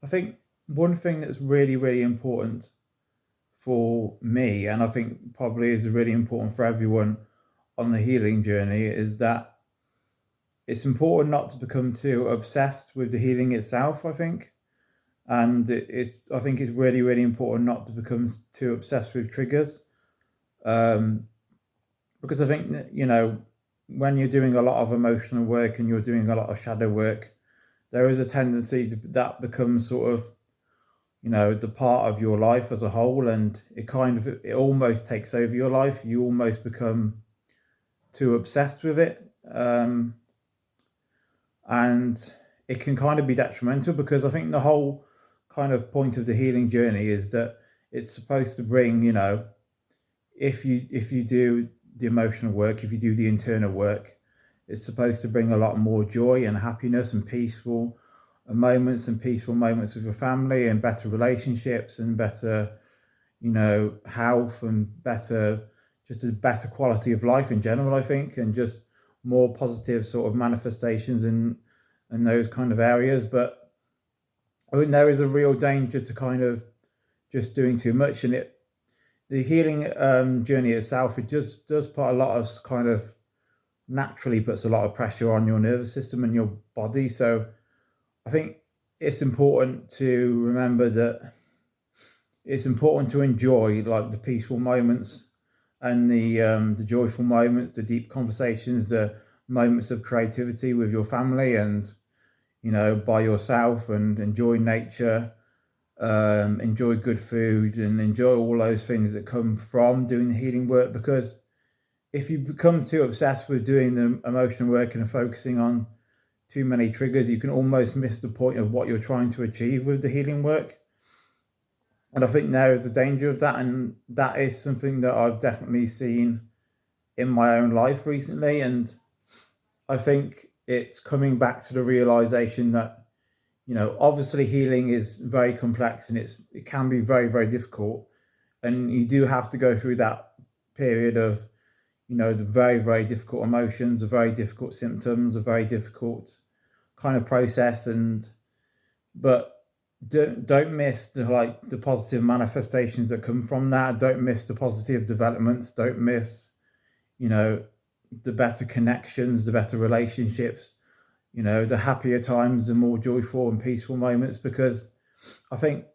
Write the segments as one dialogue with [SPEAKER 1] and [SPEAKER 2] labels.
[SPEAKER 1] I think one thing that's really, really important for me, and I think probably is really important for everyone on the healing journey, is that it's important not to become too obsessed with the healing itself. I think, and I think it's really, really important not to become too obsessed with triggers, um, because I think that, when you're doing a lot of emotional work and you're doing a lot of shadow work, there is a tendency to that becomes sort of the part of your life as a whole, and it almost takes over your life. You almost become too obsessed with it, and it can kind of be detrimental, because I think the whole kind of point of the healing journey is that it's supposed to bring, if you do the emotional work, if you do the internal work, it's supposed to bring a lot more joy and happiness and peaceful moments with your family, and better relationships, and better, health, and just a better quality of life in general, I think, and just more positive sort of manifestations in those kind of areas. But I think there is a real danger to kind of just doing too much, and the healing journey itself, it just does put a lot of kind of naturally puts a lot of pressure on your nervous system and your body. So I think it's important to remember that it's important to enjoy like the peaceful moments, and the joyful moments, the deep conversations, the moments of creativity with your family, and by yourself, and enjoy nature, enjoy good food, and enjoy all those things that come from doing the healing work. Because if you become too obsessed with doing the emotional work and focusing on too many triggers, you can almost miss the point of what you're trying to achieve with the healing work. And I think there is a danger of that, and that is something that I've definitely seen in my own life recently. And I think it's coming back to the realization that, obviously healing is very complex, and it can be very, very difficult. And you do have to go through that period of, the very, very difficult emotions, the very difficult symptoms, a very difficult kind of process. But don't miss the positive manifestations that come from that. Don't miss the positive developments. Don't miss, you know, the better connections, the better relationships, the happier times, the more joyful and peaceful moments. Because I think,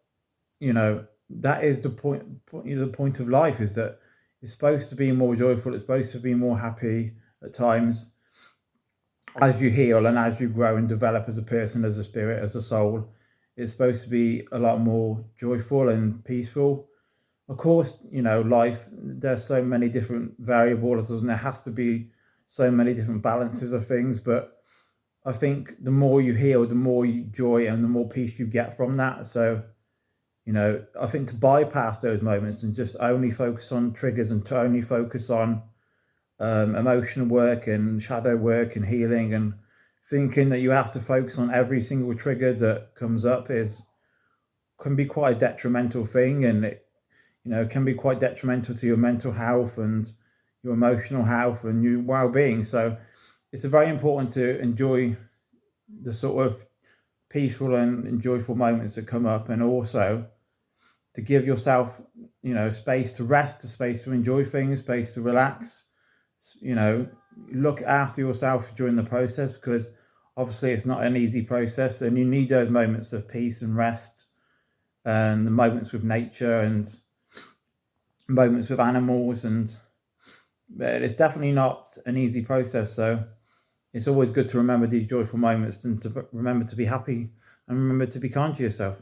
[SPEAKER 1] that is the point of life, is that it's supposed to be more joyful. It's supposed to be more happy at times as you heal and as you grow and develop as a person, as a spirit, as a soul. It's supposed to be a lot more joyful and peaceful. Of course, life, there's so many different variables, and there has to be so many different balances of things. But I think the more you heal, the more joy and the more peace you get from that. So, I think to bypass those moments and just only focus on triggers, and to only focus on emotional work and shadow work and healing, and thinking that you have to focus on every single trigger that comes up can be quite a detrimental thing. And it can be quite detrimental to your mental health and your emotional health and your well-being. So it's very important to enjoy the sort of peaceful and joyful moments that come up, and also to give yourself space to rest, space to enjoy things, space to relax. Look after yourself during the process, because obviously it's not an easy process, and you need those moments of peace and rest, and the moments with nature and moments with animals. And it's definitely not an easy process. So it's always good to remember these joyful moments, and to remember to be happy, and remember to be kind to yourself.